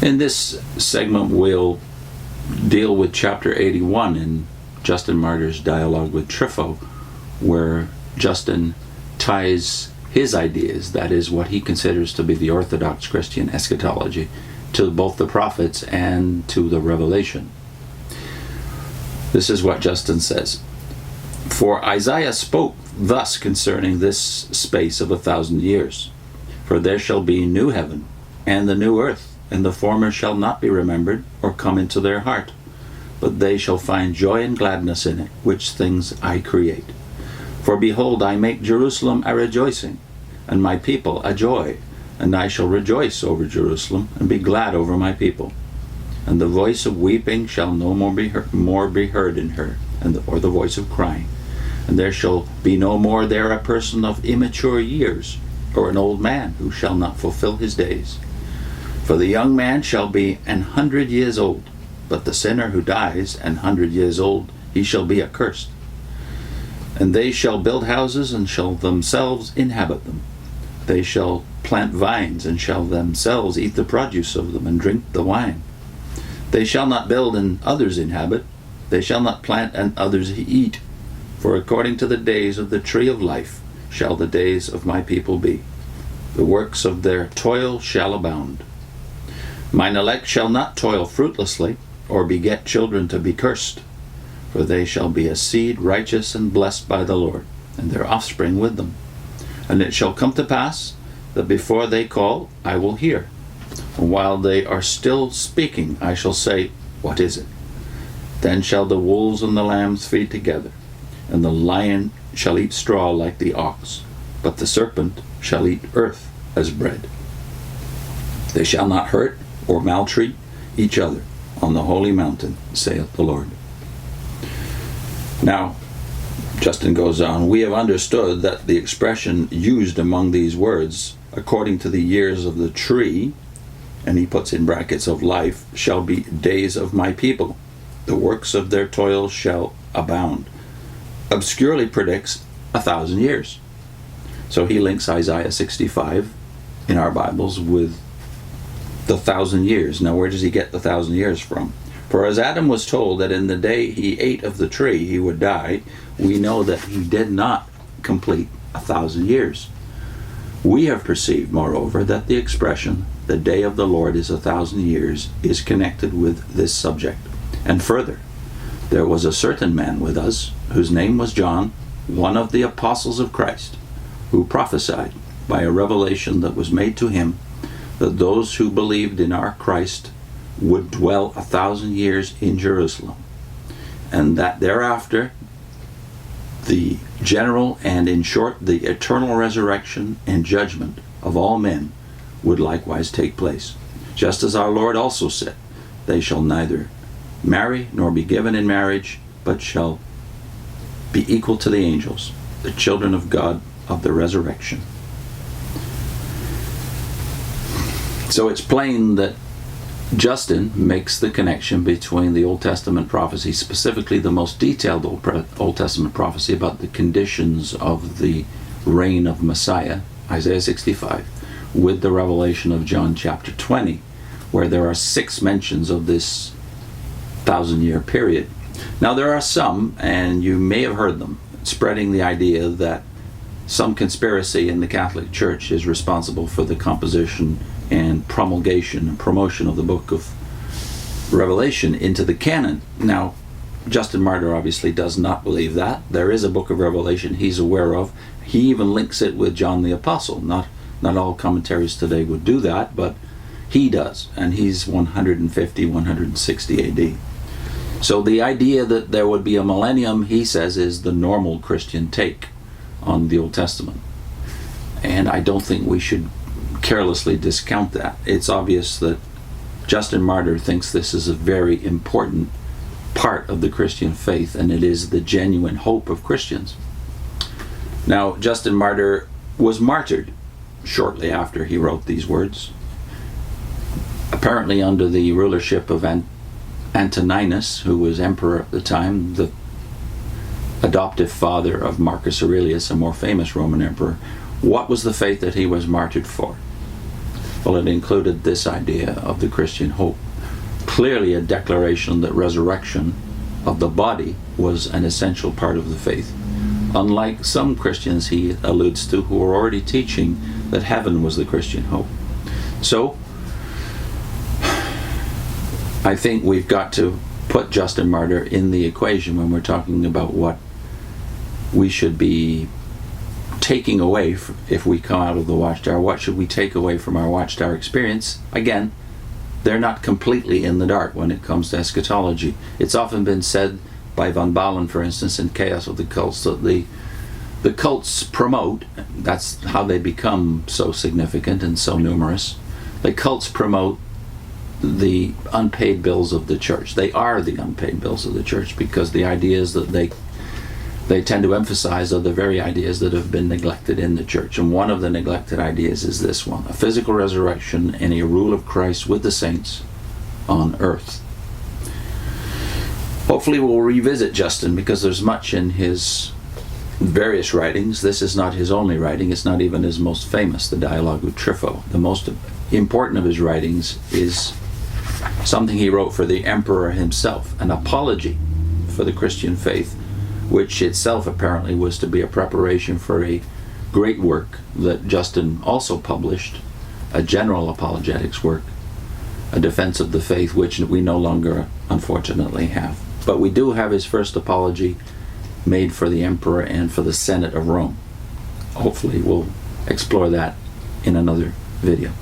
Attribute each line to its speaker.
Speaker 1: In this segment, we'll deal with chapter 81 in Justin Martyr's dialogue with Trypho, where Justin ties his ideas, that is, what he considers to be the Orthodox Christian eschatology, to both the prophets and to the Revelation. This is what Justin says. For Isaiah spoke thus concerning this space of 1,000 years. For there shall be new heaven and the new earth, and the former shall not be remembered or come into their heart, but they shall find joy and gladness in it, which things I create. For behold, I make Jerusalem a rejoicing, and my people a joy, and I shall rejoice over Jerusalem, and be glad over my people. And the voice of weeping shall no more be heard in her, or the voice of crying. And there shall be no more there a person of immature years, or an old man who shall not fulfill his days. For the young man shall be 100 years old, but the sinner who dies 100 years old, he shall be accursed. And they shall build houses, and shall themselves inhabit them. They shall plant vines, and shall themselves eat the produce of them, and drink the wine. They shall not build, and others inhabit. They shall not plant, and others eat. For according to the days of the tree of life shall the days of my people be. The works of their toil shall abound. Mine elect shall not toil fruitlessly, or beget children to be cursed. For they shall be a seed righteous and blessed by the Lord, and their offspring with them. And it shall come to pass that before they call, I will hear. And while they are still speaking, I shall say, what is it? Then shall the wolves and the lambs feed together, and the lion shall eat straw like the ox, but the serpent shall eat earth as bread. They shall not hurt or maltreat each other on the holy mountain, saith the Lord. Now, Justin goes on, we have understood that the expression used among these words, according to the years of the tree, and he puts in brackets of life, shall be days of my people. The works of their toil shall abound. Obscurely predicts 1,000 years. So he links Isaiah 65 in our Bibles with the 1,000 years. Now where does he get the 1,000 years from? For as Adam was told that in the day he ate of the tree he would die, we know that he did not complete 1,000 years. We have perceived, moreover, that the expression, the day of the Lord is 1,000 years, is connected with this subject. And further, there was a certain man with us, whose name was John, one of the apostles of Christ, who prophesied by a revelation that was made to him, that those who believed in our Christ would dwell 1,000 years in Jerusalem, and that thereafter the general and, in short, the eternal resurrection and judgment of all men would likewise take place. Just as our Lord also said, they shall neither marry nor be given in marriage, but shall be equal to the angels, the children of God of the resurrection. So it's plain that Justin makes the connection between the Old Testament prophecy, specifically the most detailed Old Testament prophecy about the conditions of the reign of Messiah, Isaiah 65, with the revelation of John chapter 20, where there are 6 mentions of this 1,000-year period. Now there are some, and you may have heard them, spreading the idea that some conspiracy in the Catholic Church is responsible for the composition and promulgation and promotion of the book of Revelation into the canon. Now, Justin Martyr obviously does not believe that. There is a book of Revelation he's aware of. He even links it with John the Apostle. Not all commentaries today would do that, but he does, and he's 150, 160 AD. So the idea that there would be a millennium, he says, is the normal Christian take on the Old Testament. And I don't think we should carelessly discount that. It's obvious that Justin Martyr thinks this is a very important part of the Christian faith, and it is the genuine hope of Christians. Now, Justin Martyr was martyred shortly after he wrote these words, apparently under the rulership of Antoninus, who was emperor at the time, the adoptive father of Marcus Aurelius, a more famous Roman emperor. What was the faith that he was martyred for? Well, it included this idea of the Christian hope. Clearly a declaration that resurrection of the body was an essential part of the faith. Unlike some Christians he alludes to who are already teaching that heaven was the Christian hope. So, I think we've got to put Justin Martyr in the equation when we're talking about what we should be taking away if we come out of the Watchtower. What should we take away from our Watchtower experience? Again, they're not completely in the dark when it comes to eschatology. It's often been said by von Balen, for instance, in Chaos of the Cults, that the cults promote, that's how they become so significant and so numerous, the cults promote the unpaid bills of the church. They are the unpaid bills of the church, because the ideas that they tend to emphasize are the very ideas that have been neglected in the church. And one of the neglected ideas is this one: a physical resurrection and a rule of Christ with the saints on earth. Hopefully we'll revisit Justin, because there's much in his various writings. This is not his only writing. It's not even his most famous, the Dialogue with Trypho. The most important of his writings is something he wrote for the emperor himself, an apology for the Christian faith, which itself apparently was to be a preparation for a great work that Justin also published, a general apologetics work, a defense of the faith, which we no longer unfortunately have. But we do have his first apology made for the emperor and for the Senate of Rome. Hopefully we'll explore that in another video.